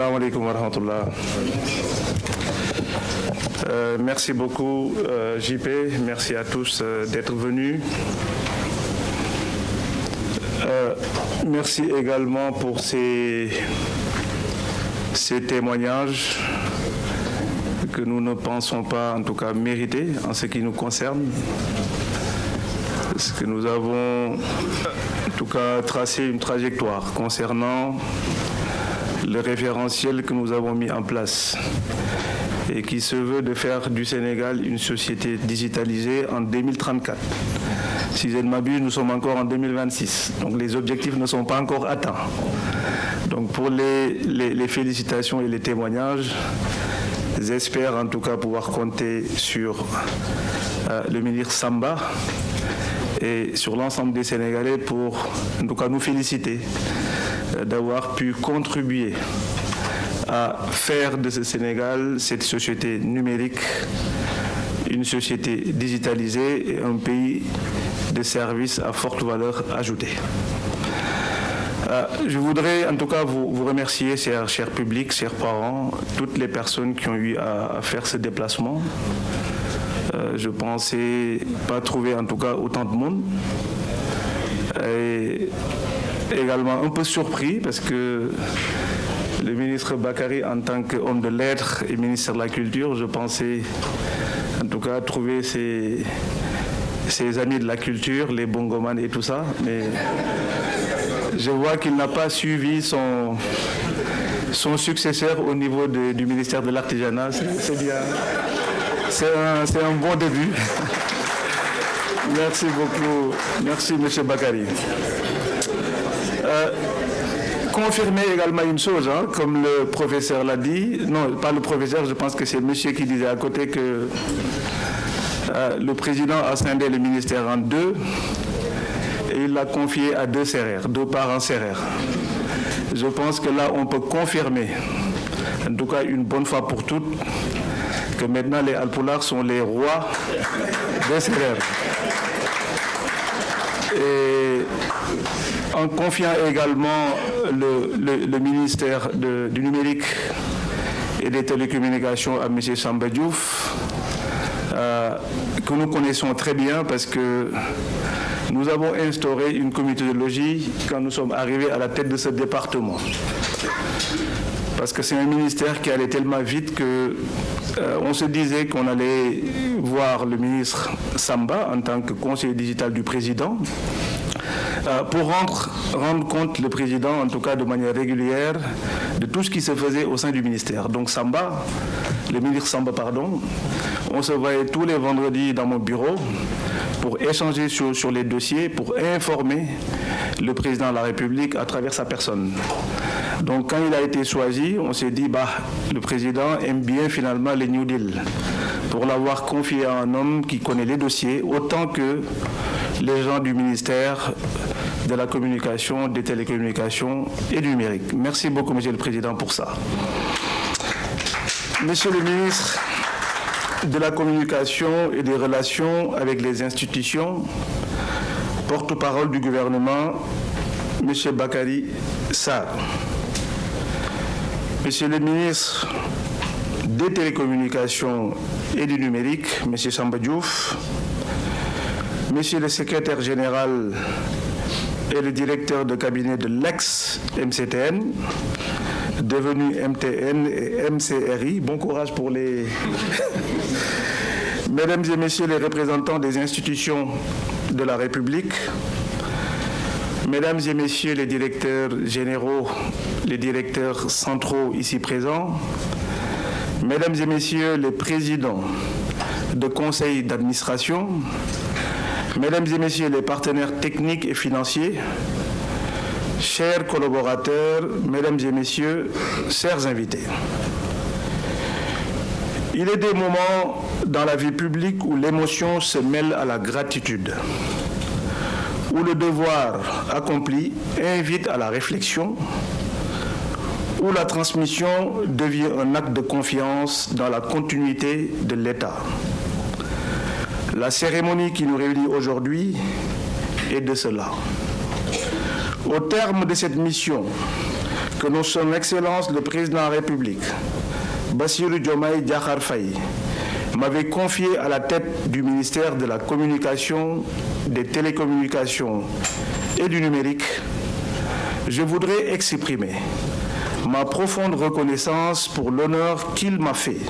Assalamu alaikum wa rahmatullah. Merci beaucoup JP, merci à tous d'être venus. Merci également pour ces témoignages que nous ne pensons pas en tout cas mérités en ce qui nous concerne. Parce que nous avons en tout cas tracé une trajectoire concernant le référentiel que nous avons mis en place et qui se veut de faire du Sénégal une société digitalisée en 2034. Si je ne m'abuse, nous sommes encore en 2026. Donc les objectifs ne sont pas encore atteints. Donc pour les félicitations et les témoignages, j'espère en tout cas pouvoir compter sur le ministre Samba et sur l'ensemble des Sénégalais pour en tout cas nous féliciter d'avoir pu contribuer à faire de ce Sénégal cette société numérique, une société digitalisée et un pays de services à forte valeur ajoutée. Je voudrais en tout cas vous remercier, cher public, chers parents, toutes les personnes qui ont eu à faire ce déplacement. Je ne pensais pas trouver en tout cas autant de monde. Et également un peu surpris parce que le ministre Bakary, en tant qu'homme de lettres et ministre de la Culture, je pensais en tout cas trouver ses amis de la culture, les bongoman et tout ça, mais je vois qu'il n'a pas suivi son successeur au niveau du ministère de l'Artisanat. C'est bien. C'est un bon début. Merci beaucoup. Merci, M. Bakary. Confirmer également une chose, hein, comme le professeur l'a dit, non, pas le professeur, je pense que c'est monsieur qui disait à côté que le président a scindé le ministère en deux et il l'a confié à deux parents serrères. Je pense que là, on peut confirmer, en tout cas une bonne fois pour toutes, que maintenant les Alpulars sont les rois des serrères. Et en confiant également le ministère du numérique et des télécommunications à M. Samba Diouf, que nous connaissons très bien parce que nous avons instauré une comitologie quand nous sommes arrivés à la tête de ce département. Parce que c'est un ministère qui allait tellement vite que on se disait qu'on allait voir le ministre Samba en tant que conseiller digital du président pour rendre compte le président, en tout cas de manière régulière, de tout ce qui se faisait au sein du ministère. Donc Samba, le ministre Samba, pardon, on se voyait tous les vendredis dans mon bureau pour échanger sur les dossiers, pour informer le président de la République à travers sa personne. Donc quand il a été choisi, on s'est dit, le président aime bien finalement les New Deal, pour l'avoir confié à un homme qui connaît les dossiers, autant que les gens du ministère de la communication, des télécommunications et du numérique. Merci beaucoup, Monsieur le Président, pour ça. Monsieur le ministre de la Communication et des Relations avec les institutions, porte-parole du gouvernement, Monsieur Bakary Sarr. Monsieur le ministre des Télécommunications et du Numérique, M. Samba Diouf, Monsieur le secrétaire général et le directeur de cabinet de l'ex-MCTN, devenu MTN et MCRI, bon courage pour les... Mesdames et Messieurs les représentants des institutions de la République, Mesdames et Messieurs les directeurs généraux, les directeurs centraux ici présents, Mesdames et Messieurs les présidents de conseils d'administration, Mesdames et Messieurs les partenaires techniques et financiers, chers collaborateurs, Mesdames et Messieurs, chers invités. Il est des moments dans la vie publique où l'émotion se mêle à la gratitude, où le devoir accompli invite à la réflexion, où la transmission devient un acte de confiance dans la continuité de l'État. La cérémonie qui nous réunit aujourd'hui est de cela. Au terme de cette mission que son Excellence le Président de la République, Bassirou Diomaye Diakhar Faye, m'avait confié à la tête du ministère de la Communication, des Télécommunications et du Numérique, je voudrais exprimer ma profonde reconnaissance pour l'honneur qu'il m'a fait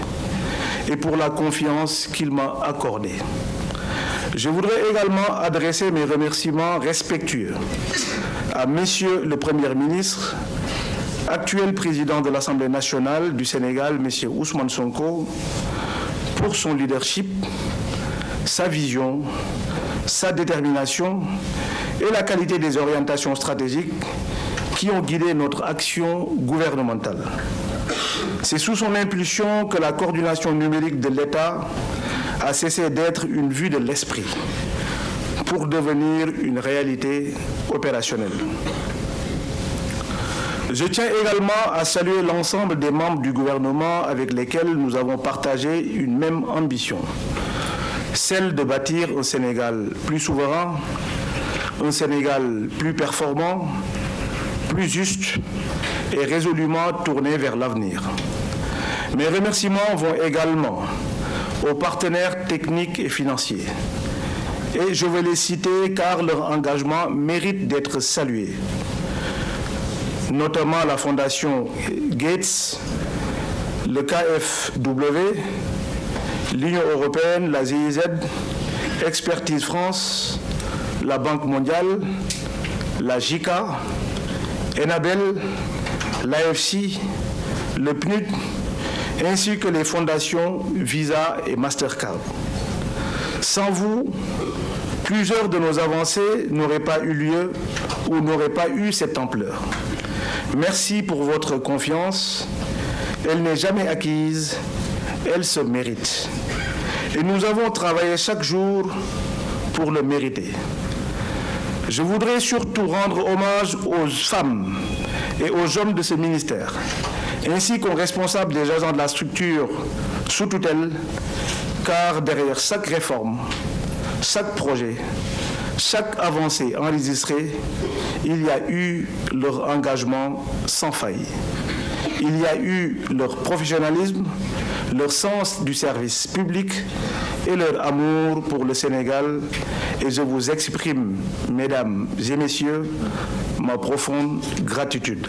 et pour la confiance qu'il m'a accordée. Je voudrais également adresser mes remerciements respectueux à Monsieur le Premier ministre, actuel président de l'Assemblée nationale du Sénégal, Monsieur Ousmane Sonko, pour son leadership, sa vision, sa détermination et la qualité des orientations stratégiques qui ont guidé notre action gouvernementale. C'est sous son impulsion que la coordination numérique de l'État a cessé d'être une vue de l'esprit pour devenir une réalité opérationnelle. Je tiens également à saluer l'ensemble des membres du gouvernement avec lesquels nous avons partagé une même ambition, celle de bâtir un Sénégal plus souverain, un Sénégal plus performant, plus juste et résolument tourné vers l'avenir. Mes remerciements vont également aux partenaires techniques et financiers. Et je vais les citer car leur engagement mérite d'être salué. Notamment la Fondation Gates, le KfW, l'Union européenne, la GIZ, Expertise France, la Banque mondiale, la JICA, Enabel, l'AFC, le PNUD, ainsi que les fondations Visa et Mastercard. Sans vous, plusieurs de nos avancées n'auraient pas eu lieu ou n'auraient pas eu cette ampleur. Merci pour votre confiance. Elle n'est jamais acquise, elle se mérite. Et nous avons travaillé chaque jour pour le mériter. Je voudrais surtout rendre hommage aux femmes et aux hommes de ce ministère, ainsi qu'aux responsables des agents de la structure sous tutelle, car derrière chaque réforme, chaque projet, chaque avancée enregistrée, il y a eu leur engagement sans faille. Il y a eu leur professionnalisme, leur sens du service public et leur amour pour le Sénégal. Et je vous exprime, mesdames et messieurs, ma profonde gratitude.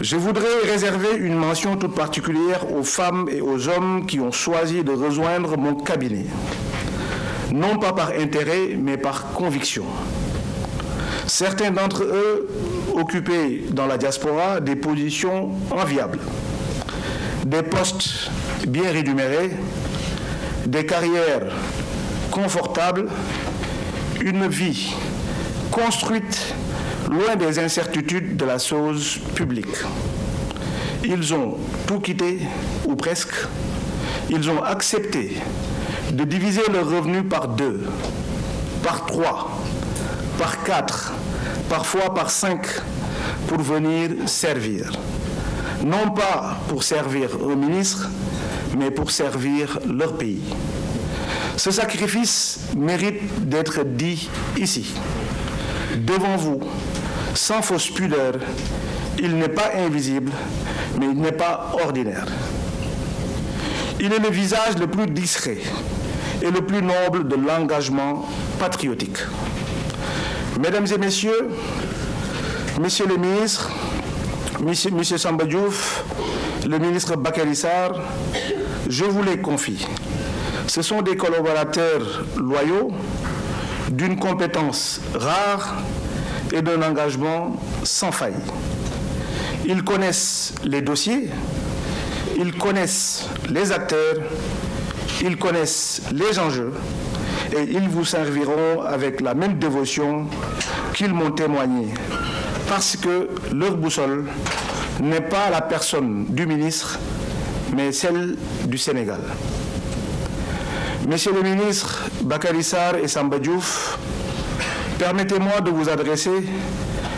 Je voudrais réserver une mention toute particulière aux femmes et aux hommes qui ont choisi de rejoindre mon cabinet, non pas par intérêt, mais par conviction. Certains d'entre eux occupaient dans la diaspora des positions enviables, des postes bien rémunérés, des carrières confortables, une vie construite loin des incertitudes de la chose publique. Ils ont tout quitté, ou presque. Ils ont accepté de diviser leurs revenus par 2, par 3, par 4, parfois par 5, pour venir servir. Non pas pour servir un ministre, mais pour servir leur pays. Ce sacrifice mérite d'être dit ici, devant vous, sans fausse pudeur. Il n'est pas invisible, mais il n'est pas ordinaire. Il est le visage le plus discret et le plus noble de l'engagement patriotique. Mesdames et messieurs, messieurs les ministres, monsieur Samba Diouf, le ministre Bakary Sarr, je vous les confie. Ce sont des collaborateurs loyaux, d'une compétence rare et d'un engagement sans faille. Ils connaissent les dossiers, ils connaissent les acteurs, ils connaissent les enjeux et ils vous serviront avec la même dévotion qu'ils m'ont témoigné, parce que leur boussole n'est pas la personne du ministre, mais celle du Sénégal. Messieurs les ministres Bakary Sarr et Samba Diouf, permettez-moi de vous adresser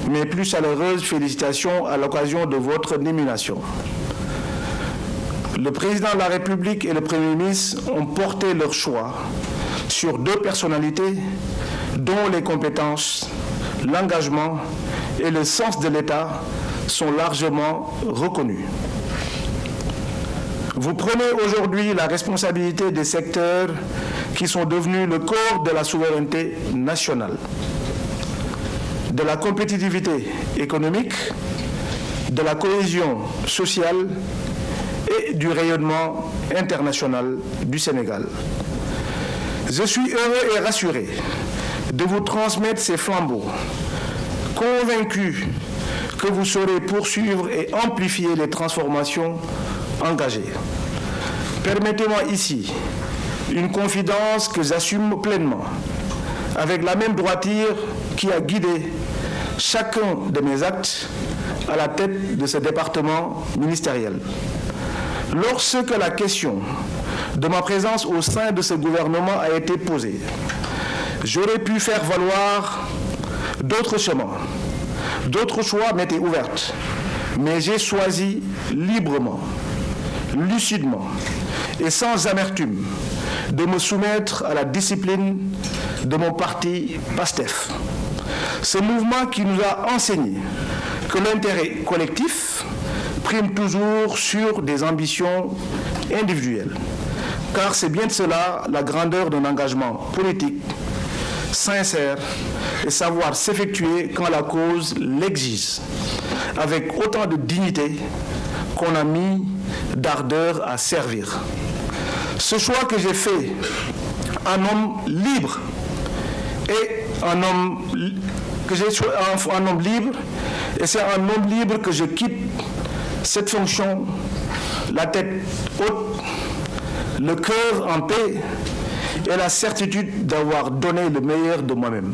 mes plus chaleureuses félicitations à l'occasion de votre nomination. Le président de la République et le Premier ministre ont porté leur choix sur deux personnalités dont les compétences, l'engagement et le sens de l'État sont largement reconnus. Vous prenez aujourd'hui la responsabilité des secteurs qui sont devenus le corps de la souveraineté nationale, de la compétitivité économique, de la cohésion sociale et du rayonnement international du Sénégal. Je suis heureux et rassuré de vous transmettre ces flambeaux, convaincu que vous saurez poursuivre et amplifier les transformations engagées. Permettez-moi ici une confidence que j'assume pleinement, avec la même droiture qui a guidé chacun de mes actes à la tête de ce département ministériel. Lorsque la question de ma présence au sein de ce gouvernement a été posée, j'aurais pu faire valoir d'autres chemins. D'autres choix m'étaient ouverts, mais j'ai choisi librement, lucidement et sans amertume de me soumettre à la discipline de mon parti PASTEF. Ce mouvement qui nous a enseigné que l'intérêt collectif prime toujours sur des ambitions individuelles, car c'est bien de cela la grandeur d'un engagement politique sincère et savoir s'effectuer quand la cause l'exige, avec autant de dignité qu'on a mis d'ardeur à servir. Ce choix que j'ai fait, un homme libre et un homme libre, et c'est un homme libre que je quitte cette fonction, la tête haute, le cœur en paix et la certitude d'avoir donné le meilleur de moi-même.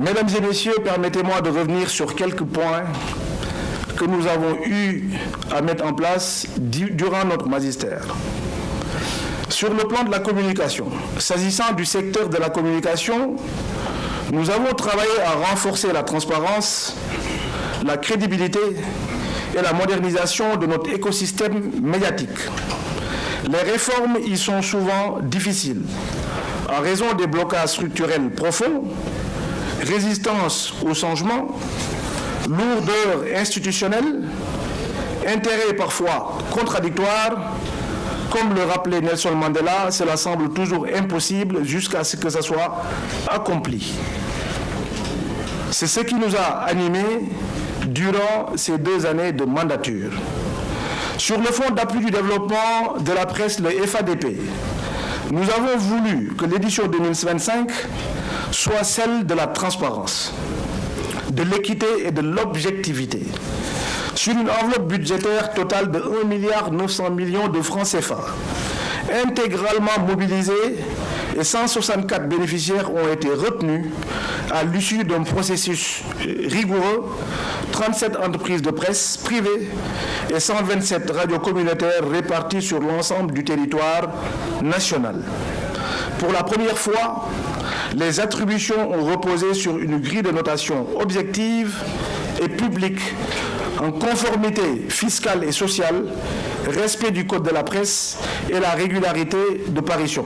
Mesdames et messieurs, permettez-moi de revenir sur quelques points que nous avons eu à mettre en place durant notre magistère. Sur le plan de la communication, s'agissant du secteur de la communication, nous avons travaillé à renforcer la transparence, la crédibilité et la modernisation de notre écosystème médiatique. Les réformes y sont souvent difficiles en raison des blocages structurels profonds, résistance au changement, lourdeur institutionnelle, intérêts parfois contradictoires. Comme le rappelait Nelson Mandela, cela semble toujours impossible jusqu'à ce que ça soit accompli. C'est ce qui nous a animés durant ces 2 années de mandature. Sur le fonds d'appui du développement de la presse, le FADP, nous avons voulu que l'édition 2025 soit celle de la transparence, de l'équité et de l'objectivité. Sur une enveloppe budgétaire totale de 1,9 milliard de francs CFA, intégralement mobilisée, et 164 bénéficiaires ont été retenus à l'issue d'un processus rigoureux, 37 entreprises de presse privées et 127 radios communautaires réparties sur l'ensemble du territoire national. Pour la première fois, les attributions ont reposé sur une grille de notation objective et publique, en conformité fiscale et sociale, respect du code de la presse et la régularité de parution.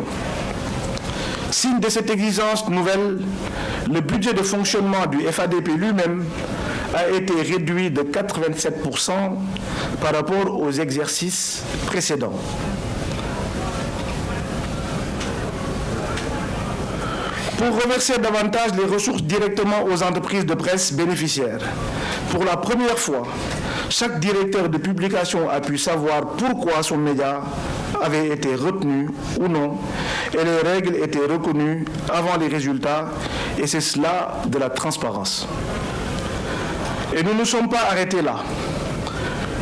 Signe de cette exigence nouvelle, le budget de fonctionnement du FADP lui-même a été réduit de 87% par rapport aux exercices précédents. Pour reverser davantage les ressources directement aux entreprises de presse bénéficiaires, pour la première fois, chaque directeur de publication a pu savoir pourquoi son média avait été retenu ou non, et les règles étaient reconnues avant les résultats, et c'est cela de la transparence. Et nous ne sommes pas arrêtés là.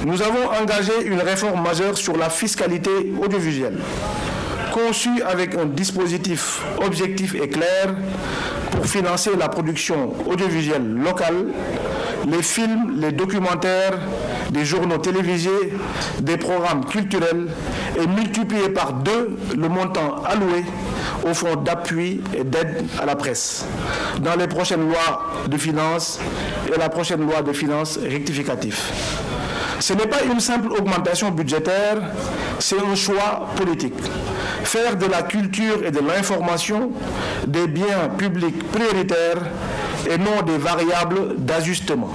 Nous avons engagé une réforme majeure sur la fiscalité audiovisuelle, conçue avec un dispositif objectif et clair pour financer la production audiovisuelle locale, les films, les documentaires, des journaux télévisés, des programmes culturels et multiplier par 2 le montant alloué au fonds d'appui et d'aide à la presse dans les prochaines lois de finances et la prochaine loi de finances rectificative. Ce n'est pas une simple augmentation budgétaire, c'est un choix politique. Faire de la culture et de l'information des biens publics prioritaires et non des variables d'ajustement.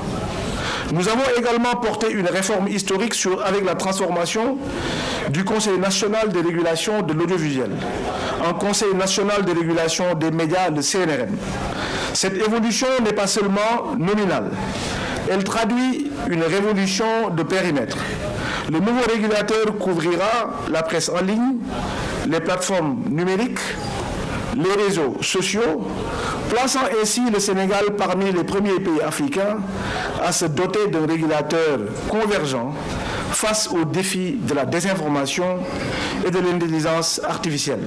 Nous avons également porté une réforme historique avec la transformation du Conseil national de régulation de l'audiovisuel en Conseil national de régulation des médias, le CNRM. Cette évolution n'est pas seulement nominale, elle traduit une révolution de périmètre. Le nouveau régulateur couvrira la presse en ligne, les plateformes numériques, les réseaux sociaux, plaçant ainsi le Sénégal parmi les premiers pays africains à se doter d'un régulateur convergent face aux défis de la désinformation et de l'intelligence artificielle.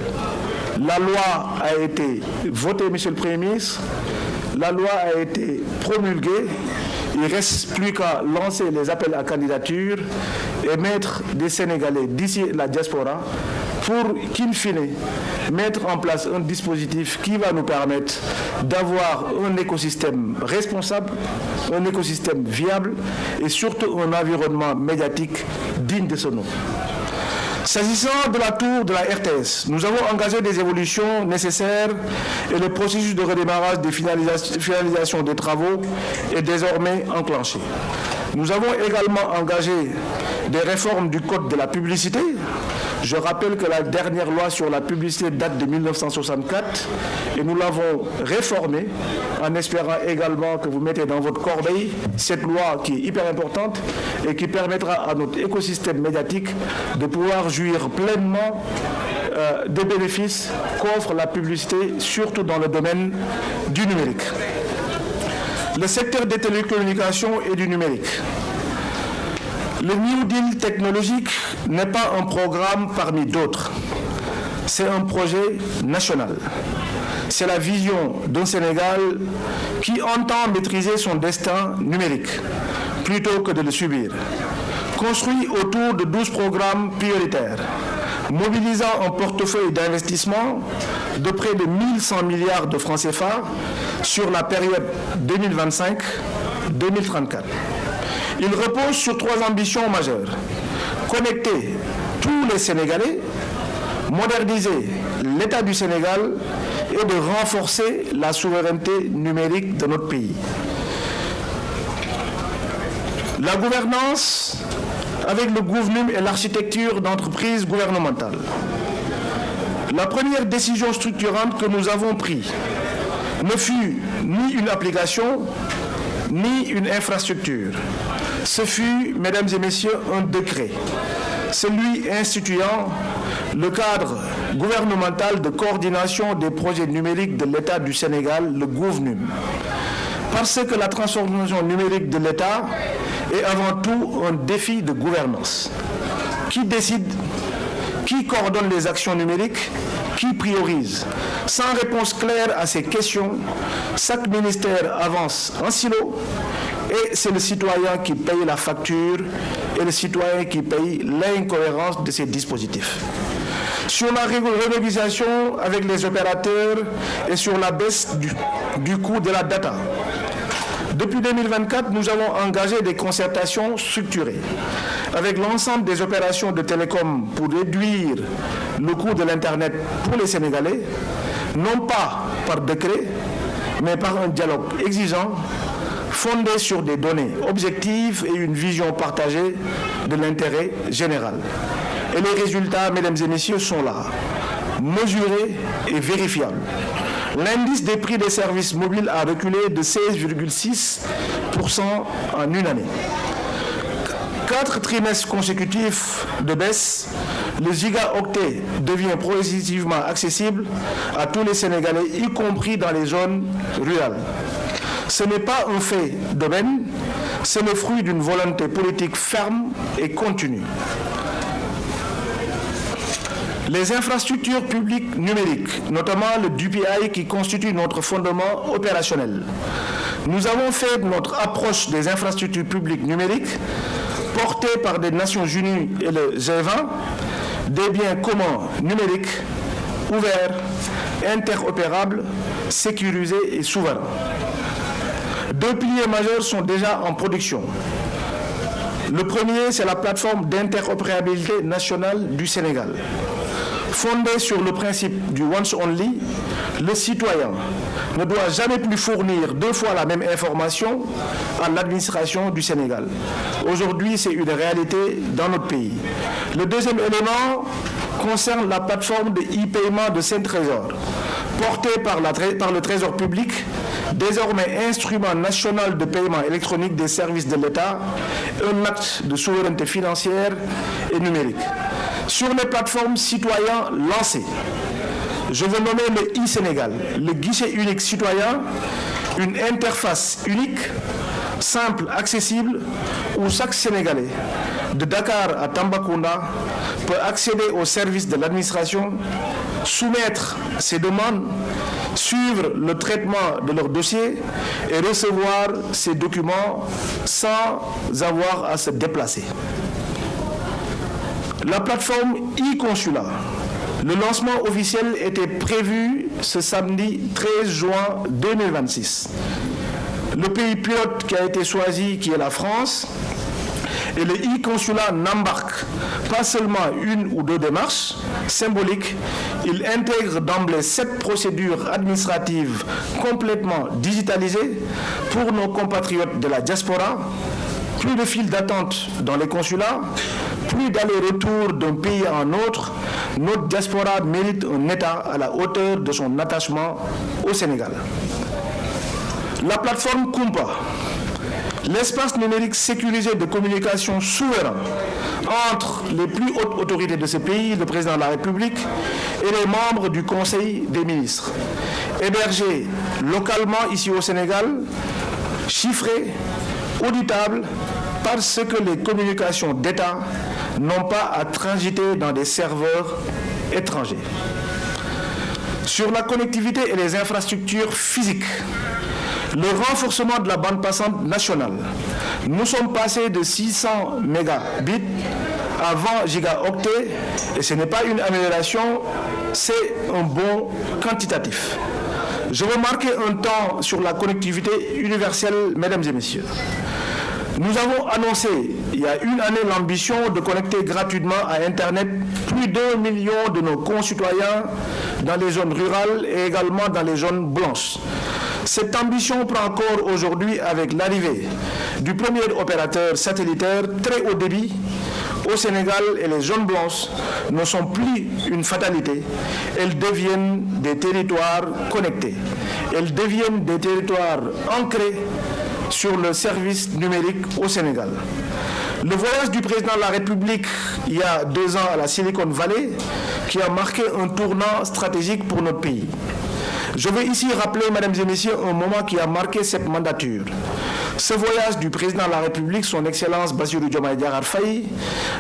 La loi a été votée, Monsieur le Premier ministre, la loi a été promulguée, il ne reste plus qu'à lancer les appels à candidature et mettre des Sénégalais d'ici la diaspora pour qu'in fine, mettre en place un dispositif qui va nous permettre d'avoir un écosystème responsable, un écosystème viable et surtout un environnement médiatique digne de ce nom. S'agissant de la tour de la RTS, nous avons engagé des évolutions nécessaires et le processus de redémarrage de finalisation des travaux est désormais enclenché. Nous avons également engagé des réformes du Code de la publicité. Je rappelle que la dernière loi sur la publicité date de 1964 et nous l'avons réformée en espérant également que vous mettez dans votre corbeille cette loi qui est hyper importante et qui permettra à notre écosystème médiatique de pouvoir jouir pleinement des bénéfices qu'offre la publicité, surtout dans le domaine du numérique. Le secteur des télécommunications et du numérique. Le New Deal technologique n'est pas un programme parmi d'autres. C'est un projet national. C'est la vision d'un Sénégal qui entend maîtriser son destin numérique plutôt que de le subir. Construit autour de 12 programmes prioritaires, mobilisant un portefeuille d'investissement de près de 1100 milliards de francs CFA sur la période 2025-2034. Il repose sur 3 ambitions majeures. Connecter tous les Sénégalais, moderniser l'État du Sénégal et de renforcer la souveraineté numérique de notre pays. La gouvernance avec le GouverNUM et l'architecture d'entreprise gouvernementale. La première décision structurante que nous avons prise ne fut ni une application, ni une infrastructure. Ce fut, mesdames et messieurs, un décret, celui instituant le cadre gouvernemental de coordination des projets numériques de l'État du Sénégal, le GouverNUM. Parce que la transformation numérique de l'État est avant tout un défi de gouvernance. Qui décide? Qui coordonne les actions numériques? Qui priorise? Sans réponse claire à ces questions, chaque ministère avance en silo et c'est le citoyen qui paye la facture et le citoyen qui paye l'incohérence de ces dispositifs. Sur la renégociation avec les opérateurs et sur la baisse du coût de la data. Depuis 2024, nous avons engagé des concertations structurées avec l'ensemble des opérations de télécom pour réduire le coût de l'Internet pour les Sénégalais, non pas par décret, mais par un dialogue exigeant, fondé sur des données objectives et une vision partagée de l'intérêt général. Et les résultats, mesdames et messieurs, sont là, mesurés et vérifiables. L'indice des prix des services mobiles a reculé de 16,6% en une année. 4 trimestres consécutifs de baisse, le gigaoctet devient progressivement accessible à tous les Sénégalais, y compris dans les zones rurales. Ce n'est pas un fait d'aubaine, c'est le fruit d'une volonté politique ferme et continue. Les infrastructures publiques numériques, notamment le DPI qui constitue notre fondement opérationnel. Nous avons fait notre approche des infrastructures publiques numériques, portée par des Nations Unies et le G20, des biens communs numériques, ouverts, interopérables, sécurisés et souverains. 2 piliers majeurs sont déjà en production. Le premier, c'est la plateforme d'interopérabilité nationale du Sénégal. Fondée sur le principe du once only, le citoyen ne doit jamais plus fournir 2 fois la même information à l'administration du Sénégal. Aujourd'hui, c'est une réalité dans notre pays. Le deuxième élément concerne la plateforme de e-paiement de Saint-Trésor, portée par le Trésor public, désormais instrument national de paiement électronique des services de l'État, un acte de souveraineté financière et numérique. Sur les plateformes citoyens lancées, je veux nommer le e-Sénégal, le guichet unique citoyen, une interface unique, simple, accessible, où chaque Sénégalais, de Dakar à Tambacounda, peut accéder aux services de l'administration, soumettre ses demandes, suivre le traitement de leur dossier et recevoir ces documents sans avoir à se déplacer. La plateforme e-Consulat, le lancement officiel était prévu ce samedi 13 juin 2026. Le pays pilote qui a été choisi, qui est la France, et le e-Consulat n'embarque pas seulement 1 ou 2 démarches symboliques, il intègre d'emblée 7 procédures administratives complètement digitalisées pour nos compatriotes de la diaspora. Plus de files d'attente dans les consulats, plus d'aller-retour d'un pays à un autre. Notre diaspora mérite un État à la hauteur de son attachement au Sénégal. La plateforme Kumpa, l'espace numérique sécurisé de communication souverain entre les plus hautes autorités de ce pays, le président de la République et les membres du Conseil des ministres. Hébergé localement ici au Sénégal, chiffré, auditable, parce que les communications d'État n'ont pas à transiter dans des serveurs étrangers. Sur la connectivité et les infrastructures physiques, le renforcement de la bande passante nationale. Nous sommes passés de 600 mégabits à 20 gigaoctets et ce n'est pas une amélioration, c'est un bond quantitatif. Je veux marquer un temps sur la connectivité universelle, mesdames et messieurs. Nous avons annoncé il y a 1 année l'ambition de connecter gratuitement à Internet plus d'1 million de nos concitoyens dans les zones rurales et également dans les zones blanches. Cette ambition prend corps aujourd'hui avec l'arrivée du premier opérateur satellitaire très haut débit au Sénégal et les zones blanches ne sont plus une fatalité. Elles deviennent des territoires connectés. Elles deviennent des territoires ancrés sur le service numérique au Sénégal. Le voyage du président de la République il y a 2 ans à la Silicon Valley qui a marqué un tournant stratégique pour notre pays. Je veux ici rappeler, mesdames et messieurs, un moment qui a marqué cette mandature. Ce voyage du président de la République, son Excellence Bassirou Diomaye Diakhar Faye,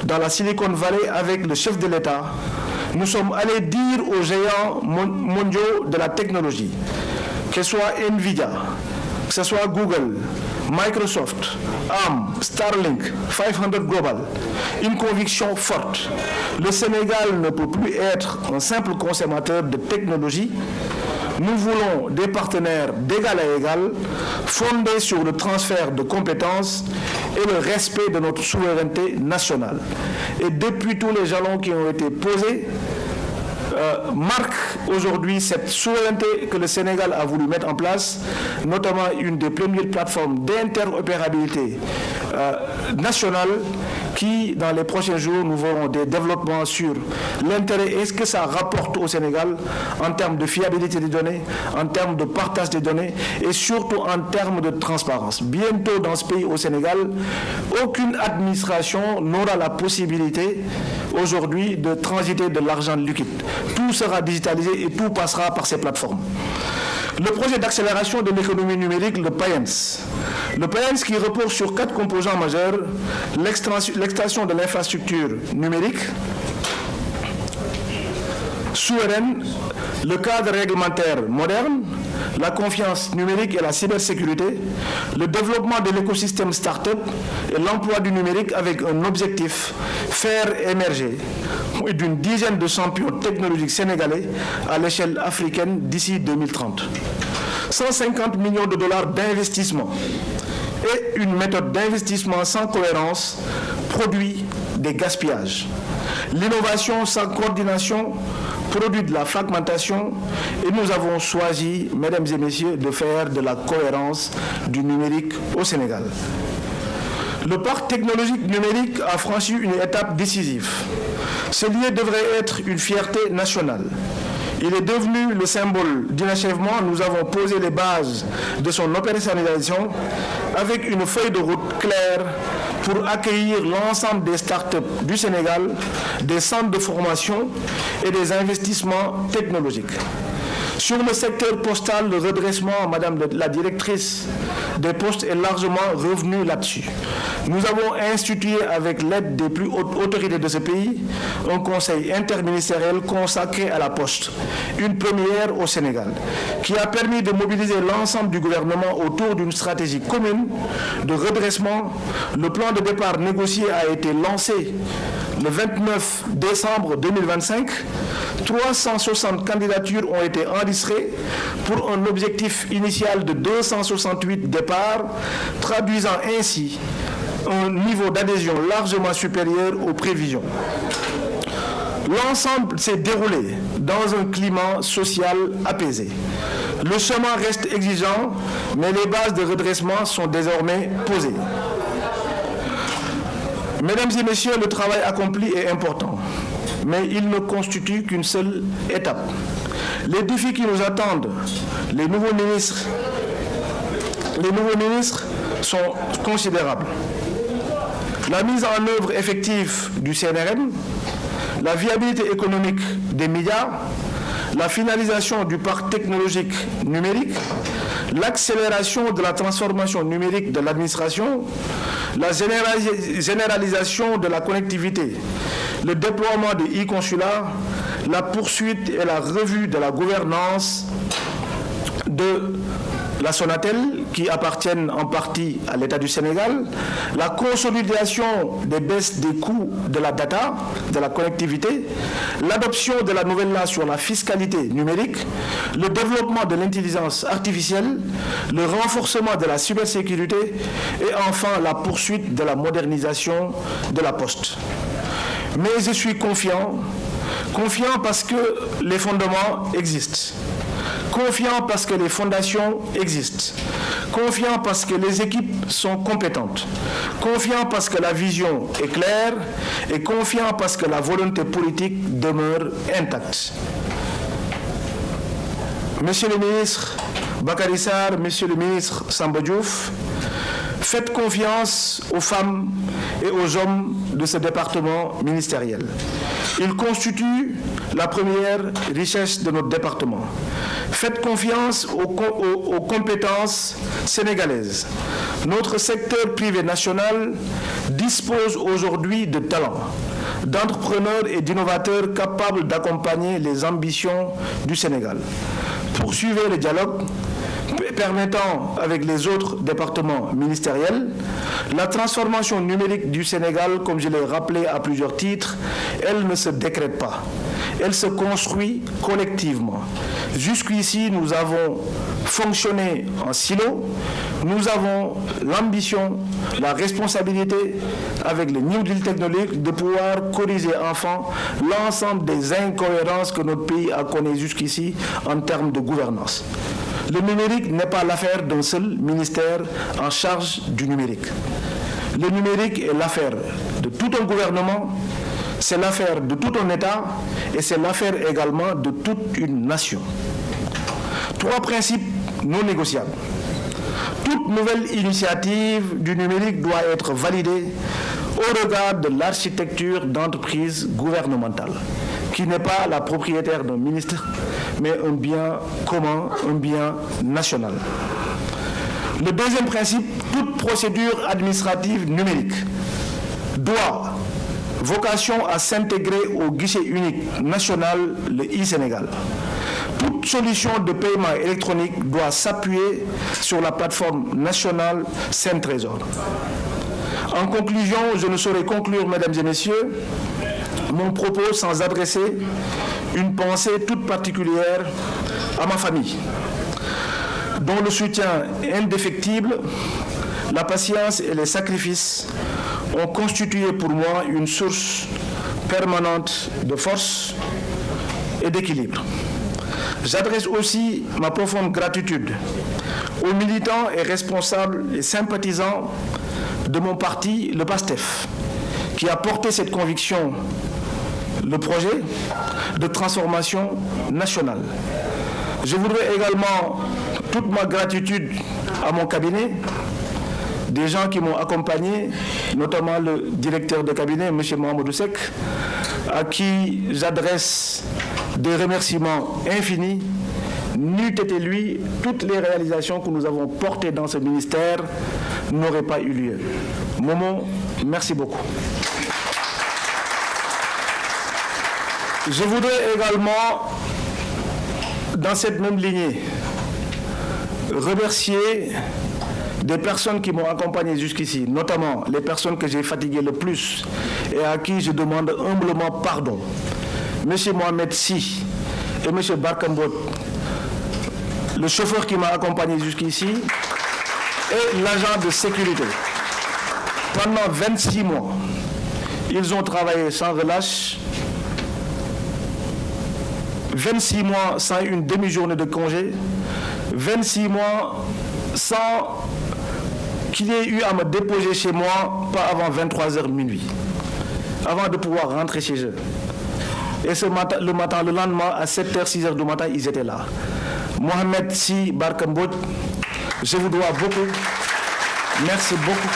dans la Silicon Valley avec le chef de l'État, nous sommes allés dire aux géants mondiaux de la technologie, que ce soit Nvidia, que ce soit Google, Microsoft, ARM, Starlink, 500 Global, une conviction forte. Le Sénégal ne peut plus être un simple consommateur de technologie. Nous voulons des partenaires d'égal à égal, fondés sur le transfert de compétences et le respect de notre souveraineté nationale. Et depuis tous les jalons qui ont été posés, marque aujourd'hui cette souveraineté que le Sénégal a voulu mettre en place, notamment une des premières plateformes d'interopérabilité nationale qui, dans les prochains jours, nous verrons des développements sur l'intérêt et ce que ça rapporte au Sénégal en termes de fiabilité des données, en termes de partage des données et surtout en termes de transparence. Bientôt dans ce pays, au Sénégal, aucune administration n'aura la possibilité aujourd'hui de transiter de l'argent liquide. Tout sera digitalisé et tout passera par ces plateformes. Le projet d'accélération de l'économie numérique, le PAENS. Le PAENS qui repose sur 4 composants majeurs, l'extension de l'infrastructure numérique souveraine, le cadre réglementaire moderne, la confiance numérique et la cybersécurité, le développement de l'écosystème start-up et l'emploi du numérique avec un objectif, faire émerger d'une dizaine de champions technologiques sénégalais à l'échelle africaine d'ici 2030. 150 millions de dollars d'investissement et une méthode d'investissement sans cohérence produit des gaspillages. L'innovation sans coordination produit de la fragmentation et nous avons choisi, mesdames et messieurs, de faire de la cohérence du numérique au Sénégal. Le parc technologique numérique a franchi une étape décisive. Ce lieu devrait être une fierté nationale. Il est devenu le symbole d'inachèvement. Nous avons posé les bases de son opérationnalisation avec une feuille de route claire pour accueillir l'ensemble des startups du Sénégal, des centres de formation et des investissements technologiques. Sur le secteur postal, le redressement, Madame la directrice des postes, est largement revenu là-dessus. Nous avons institué, avec l'aide des plus hautes autorités de ce pays, un conseil interministériel consacré à la poste, une première au Sénégal, qui a permis de mobiliser l'ensemble du gouvernement autour d'une stratégie commune de redressement. Le plan de départ négocié a été lancé le 29 décembre 2025. 360 candidatures ont été enregistrées pour un objectif initial de 268 départs, traduisant ainsi un niveau d'adhésion largement supérieur aux prévisions. L'ensemble s'est déroulé dans un climat social apaisé. Le chemin reste exigeant, mais les bases de redressement sont désormais posées. Mesdames et messieurs, le travail accompli est important, mais il ne constitue qu'une seule étape. Les défis qui nous attendent, les nouveaux ministres sont considérables. La mise en œuvre effective du CNRM, la viabilité économique des médias, la finalisation du parc technologique numérique, l'accélération de la transformation numérique de l'administration, la généralisation de la connectivité, le déploiement des e-consulats, la poursuite et la revue de la gouvernance de la Sonatel, qui appartiennent en partie à l'État du Sénégal, la consolidation des baisses des coûts de la data, de la connectivité, l'adoption de la nouvelle loi sur la fiscalité numérique, le développement de l'intelligence artificielle, le renforcement de la cybersécurité et enfin la poursuite de la modernisation de la Poste. Mais je suis confiant parce que les fondements existent. Confiant parce que les fondations existent. Confiant parce que les équipes sont compétentes. Confiant parce que la vision est claire. Et confiant parce que la volonté politique demeure intacte. Monsieur le ministre Bakary Sarr, Monsieur le ministre Samba Diouf, faites confiance aux femmes et aux hommes de ce département ministériel. Ils constituent la première richesse de notre département. Faites confiance aux compétences sénégalaises. Notre secteur privé national dispose aujourd'hui de talents, d'entrepreneurs et d'innovateurs capables d'accompagner les ambitions du Sénégal. Poursuivez le dialogue permettant, avec les autres départements ministériels, la transformation numérique du Sénégal, comme je l'ai rappelé à plusieurs titres, elle ne se décrète pas. Elle se construit collectivement. Jusqu'ici, nous avons fonctionné en silo. Nous avons l'ambition, la responsabilité, avec le New Deal technologique, de pouvoir corriger enfin l'ensemble des incohérences que notre pays a connues jusqu'ici en termes de gouvernance. Le numérique n'est pas l'affaire d'un seul ministère en charge du numérique. Le numérique est l'affaire de tout un gouvernement, c'est l'affaire de tout un État et c'est l'affaire également de toute une nation. 3 principes non négociables. Toute nouvelle initiative du numérique doit être validée au regard de l'architecture d'entreprise gouvernementale, qui n'est pas la propriétaire d'un ministre, mais un bien commun, un bien national. Le deuxième principe, toute procédure administrative numérique doit vocation à s'intégrer au guichet unique national, le e-Sénégal. Toute solution de paiement électronique doit s'appuyer sur la plateforme nationale Saint-Trésor. En conclusion, je ne saurais conclure, mesdames et messieurs, mon propos sans adresser une pensée toute particulière à ma famille, dont le soutien indéfectible, la patience et les sacrifices ont constitué pour moi une source permanente de force et d'équilibre. J'adresse aussi ma profonde gratitude aux militants et responsables et sympathisants de mon parti, le PASTEF, qui a porté cette conviction, le projet de transformation nationale. Je voudrais également toute ma gratitude à mon cabinet, des gens qui m'ont accompagné, notamment le directeur de cabinet, M. Mohamedou Seck, à qui j'adresse des remerciements infinis. N'eût été lui, toutes les réalisations que nous avons portées dans ce ministère n'auraient pas eu lieu. Momo, merci beaucoup. Je voudrais également, dans cette même lignée, remercier des personnes qui m'ont accompagné jusqu'ici, notamment les personnes que j'ai fatiguées le plus et à qui je demande humblement pardon. M. Mohamed Sy et M. Barkambot, le chauffeur qui m'a accompagné jusqu'ici, et l'agent de sécurité. Pendant 26 mois, ils ont travaillé sans relâche, 26 mois sans une demi-journée de congé, 26 mois sans qu'il y ait eu à me déposer chez moi, pas avant 23h minuit, avant de pouvoir rentrer chez eux. Et le lendemain, à 7h, 6h du matin, ils étaient là. Mohamed Sy Barkambot, je vous dois beaucoup. Merci beaucoup.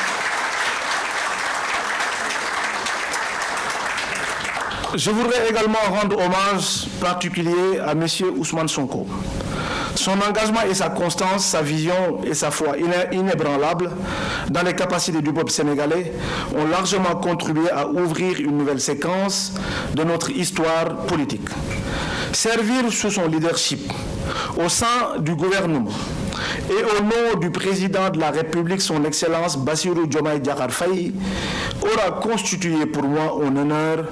Je voudrais également rendre hommage particulier à M. Ousmane Sonko. Son engagement et sa constance, sa vision et sa foi inébranlables dans les capacités du peuple sénégalais ont largement contribué à ouvrir une nouvelle séquence de notre histoire politique. Servir sous son leadership au sein du gouvernement et au nom du président de la République, son Excellence Bassirou Diomaye Diakhar Faye, aura constitué pour moi un honneur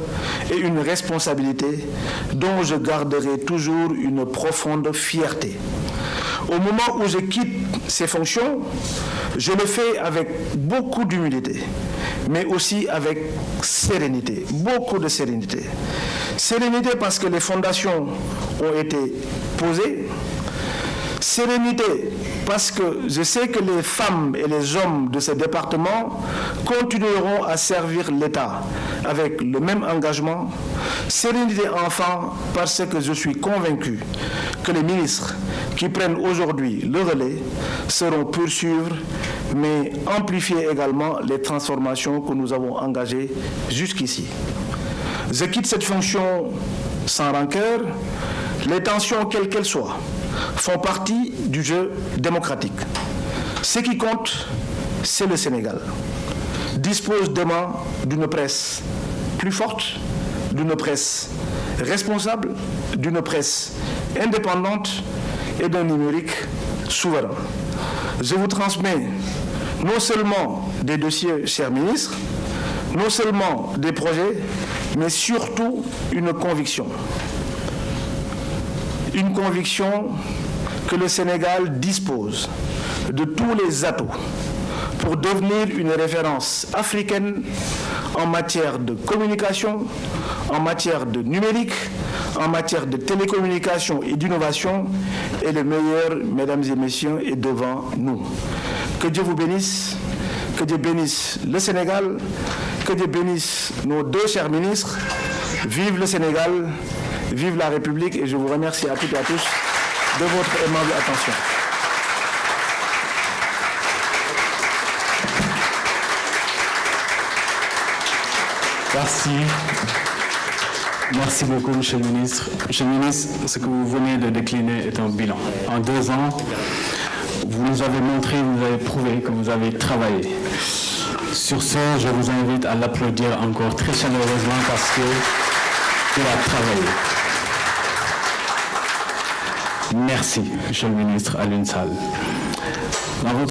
et une responsabilité dont je garderai toujours une profonde fierté. Au moment où je quitte ces fonctions, je le fais avec beaucoup d'humilité, mais aussi avec sérénité, beaucoup de sérénité. Sérénité parce que les fondations ont été posées. Sérénité parce que je sais que les femmes et les hommes de ce département continueront à servir l'État avec le même engagement. Sérénité enfin parce que je suis convaincu que les ministres qui prennent aujourd'hui le relais seront poursuivre, mais amplifier également les transformations que nous avons engagées jusqu'ici. Je quitte cette fonction sans rancœur. Les tensions, quelles qu'elles soient, font partie du jeu démocratique. Ce qui compte, c'est le Sénégal. Dispose demain d'une presse plus forte, d'une presse responsable, d'une presse indépendante et d'un numérique souverain. Je vous transmets non seulement des dossiers, chers ministres, non seulement des projets, mais surtout une conviction. Une conviction que le Sénégal dispose de tous les atouts pour devenir une référence africaine en matière de communication, en matière de numérique, en matière de télécommunication et d'innovation, et le meilleur, mesdames et messieurs, est devant nous. Que Dieu vous bénisse, que Dieu bénisse le Sénégal, que Dieu bénisse nos deux chers ministres. Vive le Sénégal, vive la République, et je vous remercie à toutes et à tous de votre aimable attention. Merci. Merci beaucoup, Monsieur le Ministre. Monsieur le Ministre, ce que vous venez de décliner est un bilan. En 2 ans, vous nous avez montré, vous avez prouvé que vous avez travaillé. Sur ce, je vous invite à l'applaudir encore très chaleureusement parce qu'il a travaillé. Merci, Monsieur le Ministre Alioune Sall.